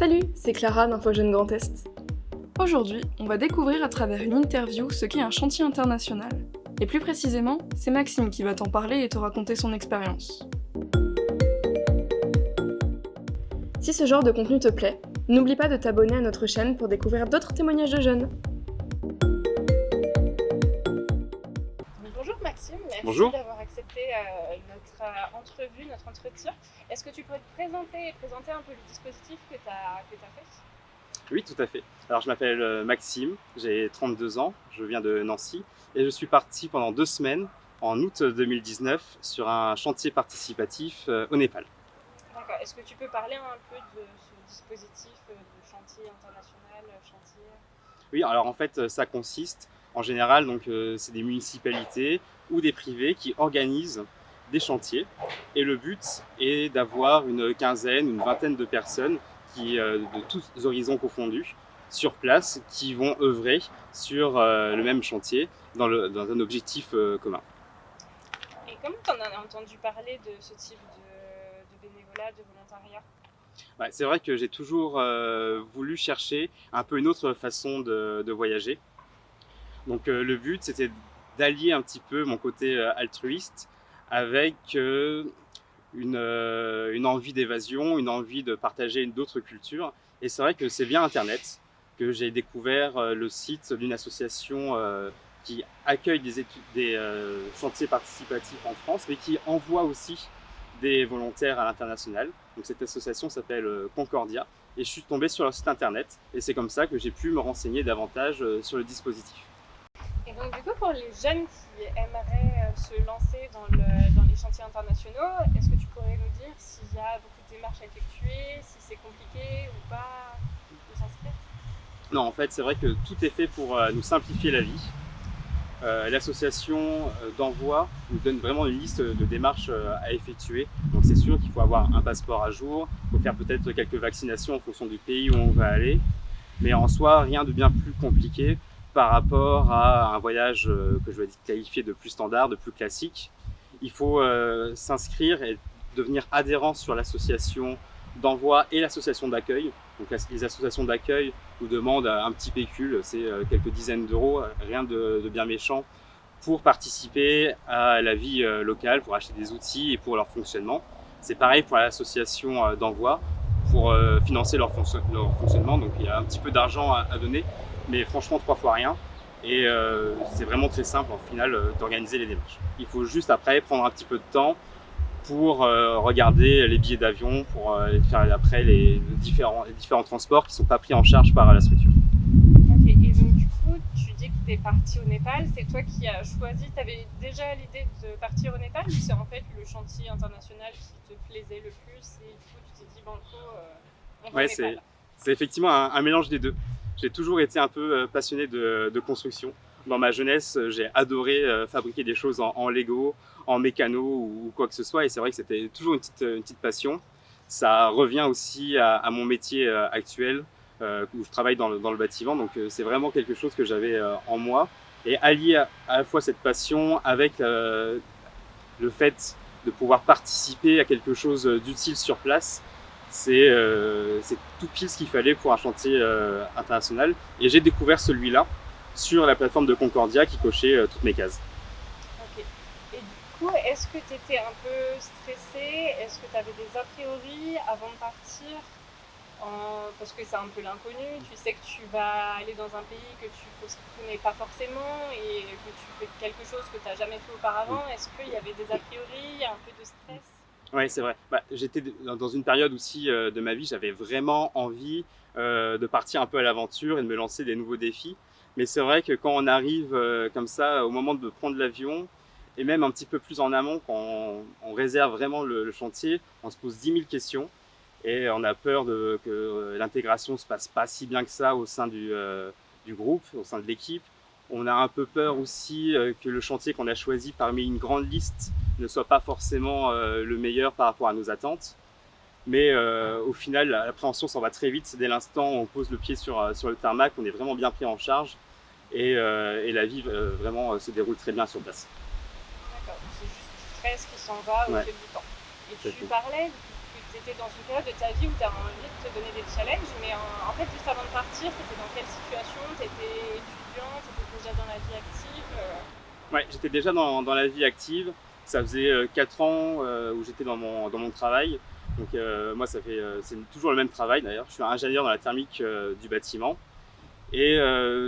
Salut, c'est Clara d'InfoJeunes Grand Est. Aujourd'hui, on va découvrir à travers une interview ce qu'est un chantier international. Et plus précisément, c'est Maxime qui va t'en parler et te raconter son expérience. Si ce genre de contenu te plaît, n'oublie pas de t'abonner à notre chaîne pour découvrir d'autres témoignages de jeunes. Bonjour Maxime, merci Bonjour. d'avoir accepté notre entrevue, notre entretien. Est-ce que tu pourrais te présenter et présenter un peu le dispositif que tu as fait? Oui, tout à fait. Alors, je m'appelle Maxime, j'ai 32 ans, je viens de Nancy et je suis parti pendant 2 semaines en août 2019 sur un chantier participatif au Népal. D'accord, est-ce que tu peux parler un peu de ce dispositif de chantier international, chantier? Oui, alors en fait, ça consiste en général, c'est des municipalités ou des privés qui organisent des chantiers et le but est d'avoir une quinzaine, une vingtaine de personnes de tous horizons confondus sur place qui vont œuvrer sur le même chantier dans un objectif commun. Et comment tu en as entendu parler de ce type de bénévolat, de volontariat? Ouais, c'est vrai que j'ai toujours voulu chercher un peu une autre façon de voyager. Donc le but, c'était d'allier un petit peu mon côté altruiste avec une envie d'évasion, une envie de partager d'autres cultures. Et c'est vrai que c'est via Internet que j'ai découvert le site d'une association qui accueille des chantiers participatifs en France, mais qui envoie aussi des volontaires à l'international. Donc cette association s'appelle Concordia. Et je suis tombé sur leur site internet. Et c'est comme ça que j'ai pu me renseigner davantage sur le dispositif. Et donc du coup, pour les jeunes qui aimeraient se lancer dans les chantiers internationaux, est-ce que tu pourrais nous dire s'il y a beaucoup de démarches à effectuer, si c'est compliqué ou pas de s'inscrire? Non, en fait, c'est vrai que tout est fait pour nous simplifier la vie. L'association d'envoi nous donne vraiment une liste de démarches à effectuer. Donc c'est sûr qu'il faut avoir un passeport à jour, il faut faire peut-être quelques vaccinations en fonction du pays où on va aller. Mais en soi, rien de bien plus compliqué par rapport à un voyage que je vais qualifier de plus standard, de plus classique. Il faut s'inscrire et devenir adhérent sur l'association d'envoi et l'association d'accueil. Donc les associations d'accueil nous demandent un petit pécule, c'est quelques dizaines d'euros, rien de bien méchant, pour participer à la vie locale, pour acheter des outils et pour leur fonctionnement. C'est pareil pour l'association d'envoi, pour financer leur fonctionnement. Donc il y a un petit peu d'argent à donner, mais franchement 3 fois rien. Et c'est vraiment très simple en final d'organiser les démarches. Il faut juste après prendre un petit peu de temps pour regarder les billets d'avion, pour faire après les différents transports qui ne sont pas pris en charge par la structure. Ok, et donc du coup, tu dis que tu es parti au Népal, c'est toi qui as choisi, tu avais déjà l'idée de partir au Népal ou c'est en fait le chantier international qui te plaisait le plus et du coup tu t'es dit banco, on va Ouais, au Népal? c'est effectivement un mélange des deux. J'ai toujours été un peu passionné de construction. Dans ma jeunesse, j'ai adoré fabriquer des choses en Lego, en mécano ou quoi que ce soit. Et c'est vrai que c'était toujours une petite passion. Ça revient aussi à mon métier actuel, où je travaille dans le bâtiment. Donc c'est vraiment quelque chose que j'avais en moi. Et allier à la fois cette passion avec le fait de pouvoir participer à quelque chose d'utile sur place, c'est tout pile ce qu'il fallait pour un chantier international. Et j'ai découvert celui-là sur la plateforme de Concordia qui cochait toutes mes cases. Ok. Et du coup, est-ce que tu étais un peu stressée? Est-ce que tu avais des a priori avant de partir? Parce que c'est un peu l'inconnu, tu sais que tu vas aller dans un pays que tu ne connais pas forcément et que tu fais quelque chose que tu n'as jamais fait auparavant. Est-ce qu'il y avait des a priori, un peu de stress? Oui, c'est vrai. J'étais dans une période aussi de ma vie, j'avais vraiment envie de partir un peu à l'aventure et de me lancer des nouveaux défis. Mais c'est vrai que quand on arrive comme ça, au moment de prendre l'avion, et même un petit peu plus en amont, quand on réserve vraiment le chantier, on se pose 10 000 questions et on a peur que l'intégration ne se passe pas si bien que ça au sein du groupe, au sein de l'équipe. On a un peu peur aussi que le chantier qu'on a choisi parmi une grande liste ne soit pas forcément le meilleur par rapport à nos attentes. Mais au final, l'appréhension s'en va très vite. Dès l'instant où on pose le pied sur le tarmac, on est vraiment bien pris en charge et la vie vraiment se déroule très bien sur place. D'accord, c'est juste du stress qui s'en va au Ouais. fil du temps. Et tu Exactement. parlais que tu étais dans une période de ta vie où tu as envie de te donner des challenges, mais en fait, juste avant de partir, tu étais dans quelle situation? Tu étais étudiant, tu étais déjà dans la vie active Ouais, j'étais déjà dans la vie active. Ça faisait 4 ans où j'étais dans mon travail. Donc moi, c'est toujours le même travail d'ailleurs. Je suis ingénieur dans la thermique du bâtiment. Et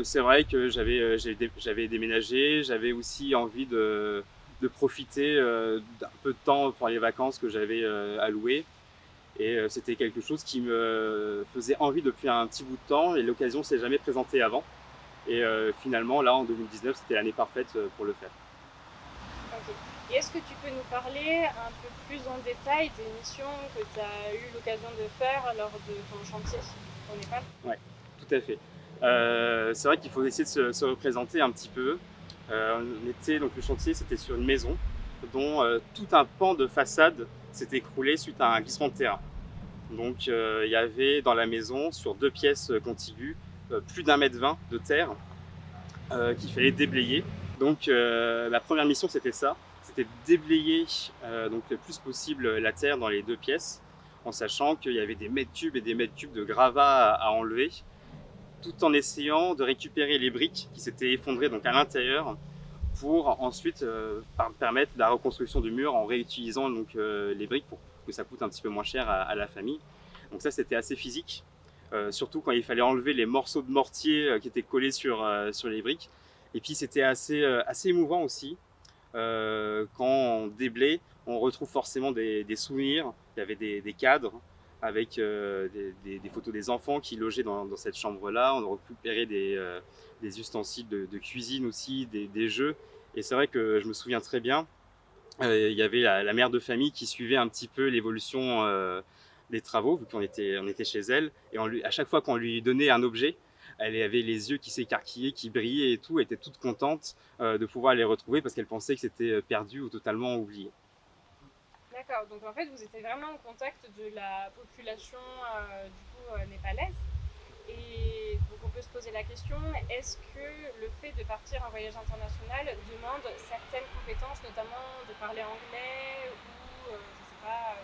c'est vrai que j'avais déménagé. J'avais aussi envie de profiter d'un peu de temps pour les vacances que j'avais allouées. Et c'était quelque chose qui me faisait envie depuis un petit bout de temps. Et l'occasion ne s'est jamais présentée avant. Et finalement, là, en 2019, c'était l'année parfaite pour le faire. Ok. Et est-ce que tu peux nous parler un peu plus en détail des missions que tu as eu l'occasion de faire lors de ton chantier au Népal? Ouais, tout à fait. C'est vrai qu'il faut essayer de se représenter un petit peu. Donc le chantier, c'était sur une maison dont tout un pan de façade s'est écroulé suite à un glissement de terrain. Donc il y avait dans la maison, sur 2 pièces contiguës, plus d'1,20 m de terre qu'il fallait déblayer. Donc la première mission, c'était ça. C'était de déblayer donc le plus possible la terre dans les 2 pièces, en sachant qu'il y avait des mètres cubes et des mètres cubes de gravats à enlever, tout en essayant de récupérer les briques qui s'étaient effondrées donc à l'intérieur pour ensuite permettre la reconstruction du mur en réutilisant donc, les briques pour que ça coûte un petit peu moins cher à la famille. Donc ça, c'était assez physique, surtout quand il fallait enlever les morceaux de mortier qui étaient collés sur les briques. Et puis c'était assez émouvant aussi. Quand on déblaye, on retrouve forcément des souvenirs. Il y avait des cadres avec des photos des enfants qui logeaient dans cette chambre-là. On a récupéré des ustensiles de cuisine aussi, des jeux. Et c'est vrai que je me souviens très bien, il y avait la mère de famille qui suivait un petit peu l'évolution des travaux, vu qu'on était chez elle. Et à chaque fois qu'on lui donnait un objet, elle avait les yeux qui s'écarquillaient, qui brillaient et tout, elle était toute contente de pouvoir les retrouver parce qu'elle pensait que c'était perdu ou totalement oublié. D'accord, donc en fait, vous étiez vraiment en contact de la population népalaise. Et donc on peut se poser la question, est-ce que le fait de partir en voyage international demande certaines compétences, notamment de parler anglais ou, je ne sais pas,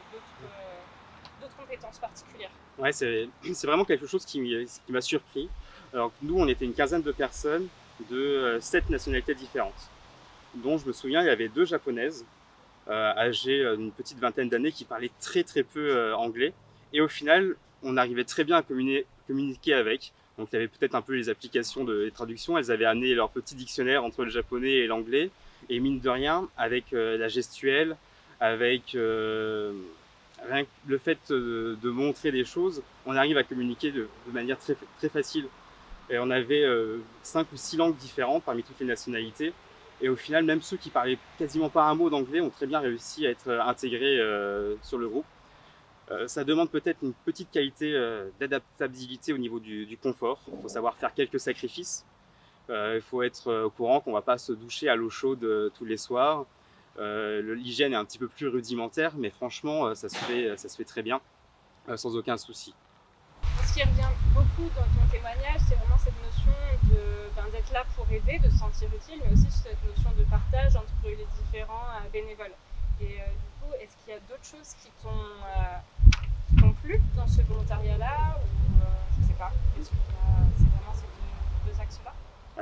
d'autres compétences particulières? Ouais, c'est vraiment quelque chose qui m'a surpris. Alors nous, on était une quinzaine de personnes de 7 nationalités différentes, dont je me souviens, il y avait 2 japonaises, âgées d'une petite vingtaine d'années, qui parlaient très très peu anglais. Et au final, on arrivait très bien à communiquer avec. Donc il y avait peut-être un peu les applications de traduction. Elles avaient amené leur petit dictionnaire entre le japonais et l'anglais. Et mine de rien, avec la gestuelle, avec rien que le fait de montrer des choses, on arrive à communiquer de manière très, très facile. Et on avait 5 ou 6 langues différentes parmi toutes les nationalités. Et au final, même ceux qui parlaient quasiment pas un mot d'anglais ont très bien réussi à être intégrés sur le groupe. Ça demande peut-être une petite qualité d'adaptabilité au niveau du confort. Il faut savoir faire quelques sacrifices. Il faut être au courant qu'on ne va pas se doucher à l'eau chaude tous les soirs. L'hygiène est un petit peu plus rudimentaire, mais franchement, ça se fait très bien, sans aucun souci. Ce qui revient beaucoup dans ton témoignage, c'est vraiment cette notion d'être là pour aider, de se sentir utile, mais aussi cette notion de partage entre les différents bénévoles. Et du coup, est-ce qu'il y a d'autres choses qui t'ont plu dans ce volontariat ou je ne sais pas, est-ce que c'est vraiment ces deux axes-là?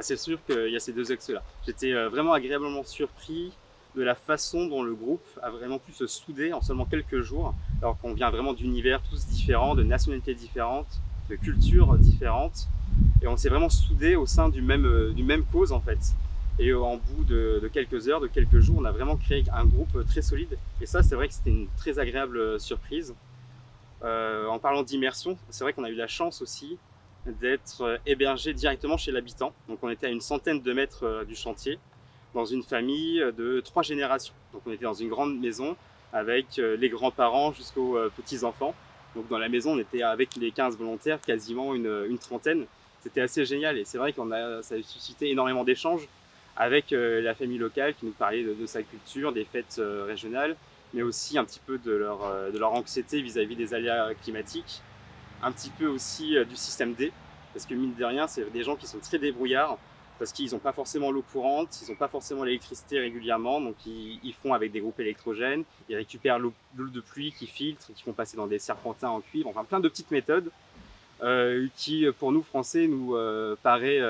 C'est sûr qu'il y a ces 2 axes-là. J'étais vraiment agréablement surpris de la façon dont le groupe a vraiment pu se souder en seulement quelques jours, alors qu'on vient vraiment d'univers tous différents, de nationalités différentes, de cultures différentes, et on s'est vraiment soudés au sein d'une même cause en fait. Et en bout de quelques heures, de quelques jours, on a vraiment créé un groupe très solide, et ça c'est vrai que c'était une très agréable surprise. En parlant d'immersion, c'est vrai qu'on a eu la chance aussi d'être hébergé directement chez l'habitant, donc on était à une centaine de mètres du chantier, dans une famille de 3 générations. Donc on était dans une grande maison avec les grands-parents jusqu'aux petits-enfants. Donc dans la maison, on était avec les 15 volontaires, quasiment une trentaine. C'était assez génial et c'est vrai ça a suscité énormément d'échanges avec la famille locale qui nous parlait de sa culture, des fêtes régionales, mais aussi un petit peu de leur anxiété vis-à-vis des aléas climatiques, un petit peu aussi du système D, parce que mine de rien, c'est des gens qui sont très débrouillards, parce qu'ils n'ont pas forcément l'eau courante, ils n'ont pas forcément l'électricité régulièrement, donc ils font avec des groupes électrogènes, ils récupèrent l'eau de pluie qu'ils filtrent, qu'ils font passer dans des serpentins en cuivre, enfin plein de petites méthodes qui, pour nous Français, nous paraît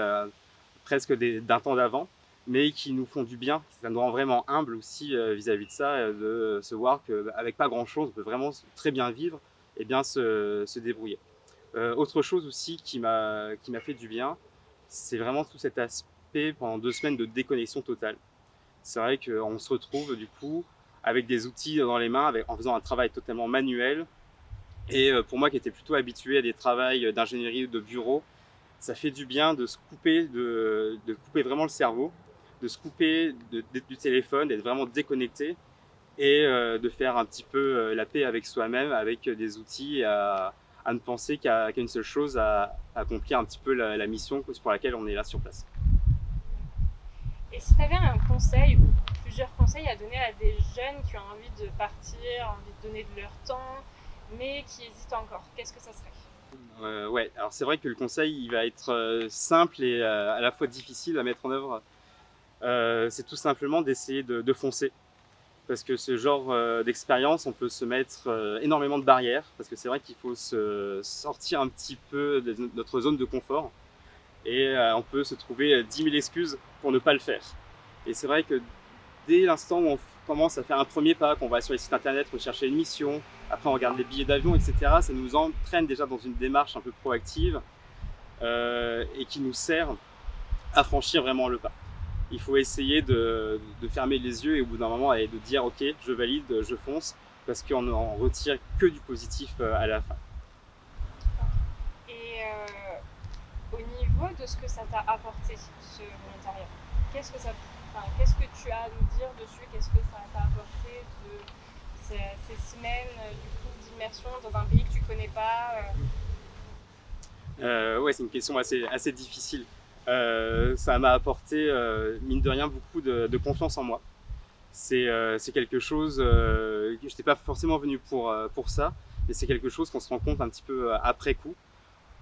presque d'un temps d'avant, mais qui nous font du bien. Ça nous rend vraiment humble aussi vis-à-vis de ça, de se voir qu'avec pas grand-chose, on peut vraiment très bien vivre et bien se débrouiller. Autre chose aussi qui m'a fait du bien, c'est vraiment tout cet aspect pendant 2 semaines de déconnexion totale. C'est vrai qu'on se retrouve du coup avec des outils dans les mains, en faisant un travail totalement manuel. Et pour moi qui étais plutôt habitué à des travails d'ingénierie ou de bureau, ça fait du bien de se couper, de couper vraiment le cerveau, de se couper du téléphone, d'être vraiment déconnecté et de faire un petit peu la paix avec soi-même, avec des outils à ne penser qu'à une seule chose, à accomplir un petit peu la mission pour laquelle on est là sur place. Et si tu avais un conseil ou plusieurs conseils à donner à des jeunes qui ont envie de partir, envie de donner de leur temps, mais qui hésitent encore, qu'est-ce que ça serait ? Ouais, alors c'est vrai que le conseil il va être simple et à la fois difficile à mettre en œuvre. C'est tout simplement d'essayer de foncer. Parce que ce genre d'expérience, on peut se mettre énormément de barrières, parce que c'est vrai qu'il faut se sortir un petit peu de notre zone de confort, et on peut se trouver 10 000 excuses pour ne pas le faire. Et c'est vrai que dès l'instant où on commence à faire un premier pas, qu'on va sur les sites internet rechercher une mission, après on regarde les billets d'avion, etc., ça nous entraîne déjà dans une démarche un peu proactive et qui nous sert à franchir vraiment le pas. Il faut essayer de fermer les yeux et au bout d'un moment et de dire ok, je valide, je fonce, parce qu'on n'en retire que du positif à la fin. Et au niveau de ce que ça t'a apporté, ce volontariat, qu'est-ce que tu as à nous dire dessus? Qu'est-ce que ça t'a apporté de ces semaines d'immersion dans un pays que tu connais pas? Ouais, c'est une question assez difficile. Ça m'a apporté, mine de rien, beaucoup de confiance en moi. C'est quelque chose que je n'étais pas forcément venu pour ça, mais c'est quelque chose qu'on se rend compte un petit peu après coup.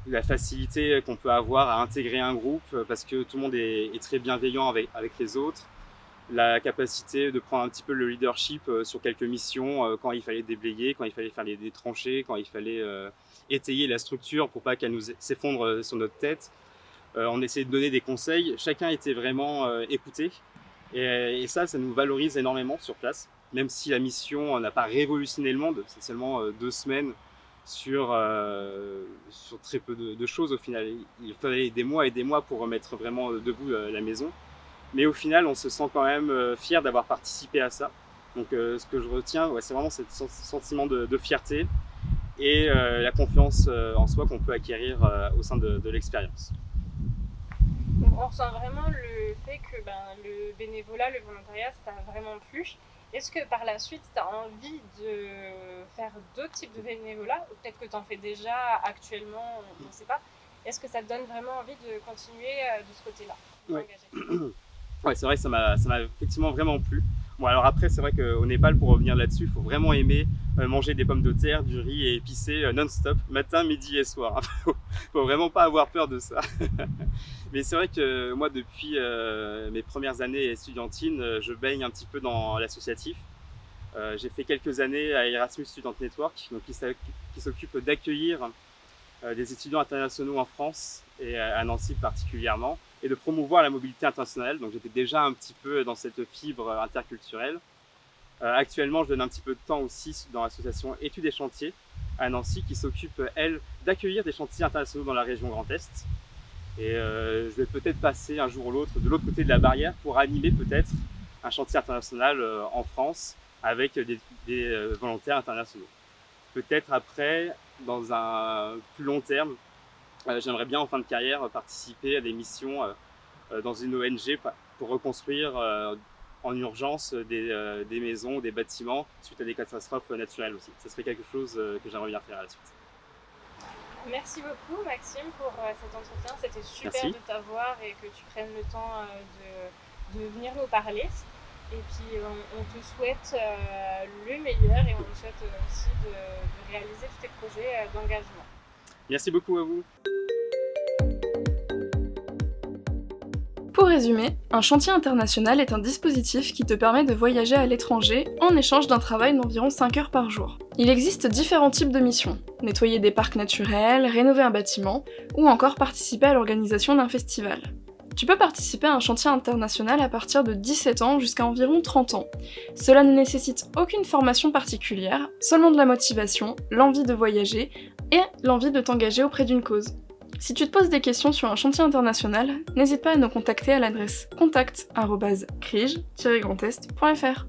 La facilité qu'on peut avoir à intégrer un groupe parce que tout le monde est très bienveillant avec les autres. La capacité de prendre un petit peu le leadership sur quelques missions quand il fallait déblayer, quand il fallait faire des tranchées, quand il fallait étayer la structure pour pas qu'elle nous s'effondre sur notre tête. On essayait de donner des conseils, chacun était vraiment écouté et ça nous valorise énormément sur place, même si la mission n'a pas révolutionné le monde, c'est seulement 2 semaines sur très peu de choses au final. Il fallait des mois et des mois pour remettre vraiment debout la maison, mais au final on se sent quand même fier d'avoir participé à ça. Donc ce que je retiens, c'est vraiment ce sentiment de fierté et la confiance en soi qu'on peut acquérir au sein de l'expérience. Donc on ressent vraiment le fait que le bénévolat, le volontariat, ça t'a vraiment plu. Est-ce que par la suite, tu as envie de faire d'autres types de bénévolat? Ou peut-être que tu en fais déjà actuellement, on ne sait pas. Est-ce que ça te donne vraiment envie de continuer de ce côté-là? Ouais, c'est vrai que ça m'a effectivement vraiment plu. Bon, alors après, c'est vrai qu'au Népal, pour revenir là-dessus, il faut vraiment aimer manger des pommes de terre, du riz et épicé non-stop, matin, midi et soir. Faut vraiment pas avoir peur de ça. Mais c'est vrai que moi, depuis mes premières années estudiantines, je baigne un petit peu dans l'associatif. J'ai fait quelques années à Erasmus Student Network, donc qui s'occupe d'accueillir des étudiants internationaux en France et à Nancy particulièrement, et de promouvoir la mobilité internationale. Donc j'étais déjà un petit peu dans cette fibre interculturelle. Actuellement, je donne un petit peu de temps aussi dans l'association Études et Chantiers à Nancy, qui s'occupe, elle, d'accueillir des chantiers internationaux dans la région Grand Est. Et je vais peut-être passer un jour ou l'autre de l'autre côté de la barrière pour animer peut-être un chantier international en France avec des volontaires internationaux. Peut-être après, dans un plus long terme, j'aimerais bien en fin de carrière participer à des missions dans une ONG pour reconstruire en urgence des maisons, des bâtiments suite à des catastrophes naturelles aussi. Ça serait quelque chose que j'aimerais bien faire à la suite. Merci beaucoup Maxime pour cet entretien, c'était super Merci. de t'avoir et que tu prennes le temps de venir nous parler. Et puis on te souhaite le meilleur et on te souhaite aussi de réaliser tous tes projets d'engagement. Merci beaucoup à vous. Pour résumer, un chantier international est un dispositif qui te permet de voyager à l'étranger en échange d'un travail d'environ 5 heures par jour. Il existe différents types de missions: nettoyer des parcs naturels, rénover un bâtiment, ou encore participer à l'organisation d'un festival. Tu peux participer à un chantier international à partir de 17 ans jusqu'à environ 30 ans. Cela ne nécessite aucune formation particulière, seulement de la motivation, l'envie de voyager et l'envie de t'engager auprès d'une cause. Si tu te poses des questions sur un chantier international, n'hésite pas à nous contacter à l'adresse contact@crige-grandest.fr.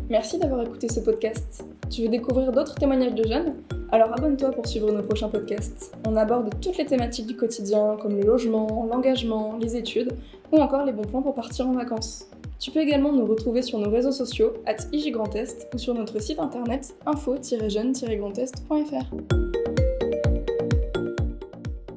Merci d'avoir écouté ce podcast. Tu veux découvrir d'autres témoignages de jeunes ? Alors abonne-toi pour suivre nos prochains podcasts. On aborde toutes les thématiques du quotidien comme le logement, l'engagement, les études ou encore les bons plans pour partir en vacances. Tu peux également nous retrouver sur nos réseaux sociaux @IJGrandEst ou sur notre site internet info-jeune-grandest.fr.